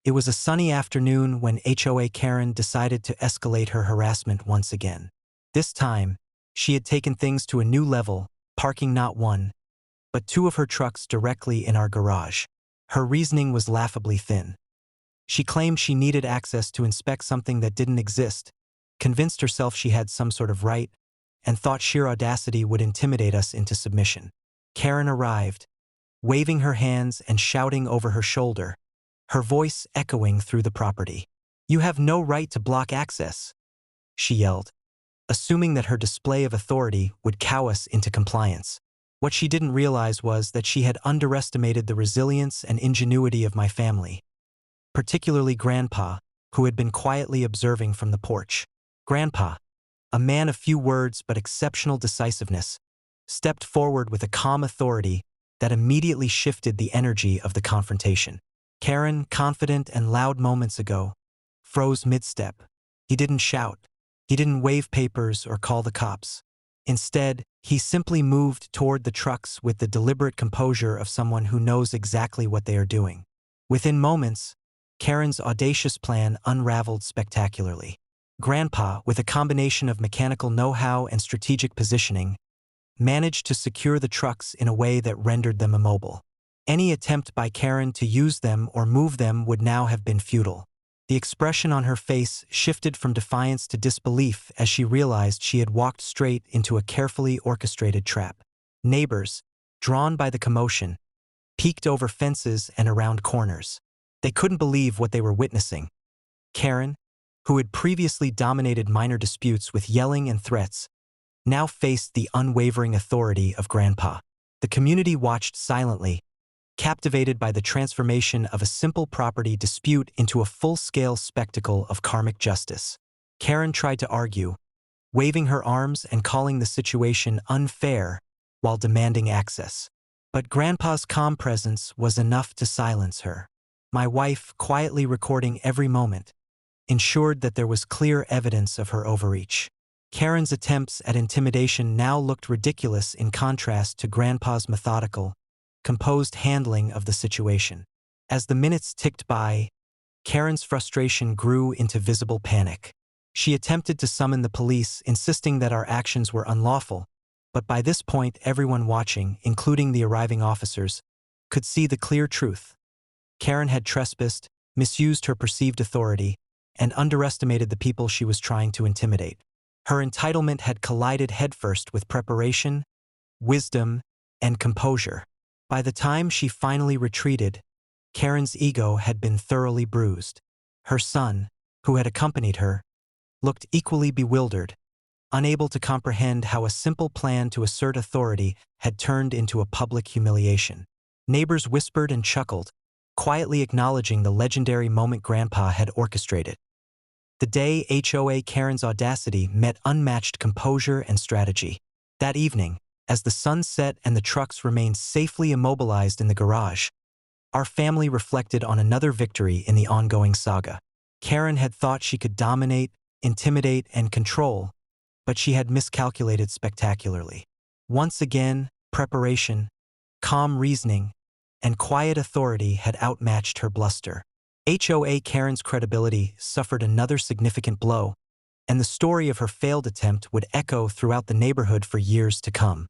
It was a sunny afternoon when HOA Karen decided to escalate her harassment once again. This time, she had taken things to a new level, parking not one, but two of her trucks directly in our garage. Her reasoning was laughably thin. She claimed she needed access to inspect something that didn't exist, convinced herself she had some sort of right, and thought sheer audacity would intimidate us into submission. Karen arrived, waving her hands and shouting over her shoulder, her voice echoing through the property. "You have no right to block access," she yelled, assuming that her display of authority would cow us into compliance. What she didn't realize was that she had underestimated the resilience and ingenuity of my family, particularly Grandpa, who had been quietly observing from the porch. Grandpa, a man of few words but exceptional decisiveness, stepped forward with a calm authority that immediately shifted the energy of the confrontation. Karen, confident and loud moments ago, froze mid-step. He didn't shout. He didn't wave papers or call the cops. Instead, he simply moved toward the trucks with the deliberate composure of someone who knows exactly what they are doing. Within moments, Karen's audacious plan unraveled spectacularly. Grandpa, with a combination of mechanical know-how and strategic positioning, managed to secure the trucks in a way that rendered them immobile. Any attempt by Karen to use them or move them would now have been futile. The expression on her face shifted from defiance to disbelief as she realized she had walked straight into a carefully orchestrated trap. Neighbors, drawn by the commotion, peeked over fences and around corners. They couldn't believe what they were witnessing. Karen, who had previously dominated minor disputes with yelling and threats, now faced the unwavering authority of Grandpa. The community watched silently, captivated by the transformation of a simple property dispute into a full-scale spectacle of karmic justice. Karen tried to argue, waving her arms and calling the situation unfair while demanding access. But Grandpa's calm presence was enough to silence her. My wife, quietly recording every moment, ensured that there was clear evidence of her overreach. Karen's attempts at intimidation now looked ridiculous in contrast to Grandpa's methodical, composed handling of the situation. As the minutes ticked by, Karen's frustration grew into visible panic. She attempted to summon the police, insisting that our actions were unlawful, but by this point everyone watching, including the arriving officers, could see the clear truth. Karen had trespassed, misused her perceived authority, and underestimated the people she was trying to intimidate. Her entitlement had collided headfirst with preparation, wisdom, and composure. By the time she finally retreated, Karen's ego had been thoroughly bruised. Her son, who had accompanied her, looked equally bewildered, unable to comprehend how a simple plan to assert authority had turned into a public humiliation. Neighbors whispered and chuckled, quietly acknowledging the legendary moment Grandpa had orchestrated. The day HOA Karen's audacity met unmatched composure and strategy. That evening, as the sun set and the trucks remained safely immobilized in the garage, our family reflected on another victory in the ongoing saga. Karen had thought she could dominate, intimidate, and control, but she had miscalculated spectacularly. Once again, preparation, calm reasoning, and quiet authority had outmatched her bluster. HOA Karen's credibility suffered another significant blow, and the story of her failed attempt would echo throughout the neighborhood for years to come.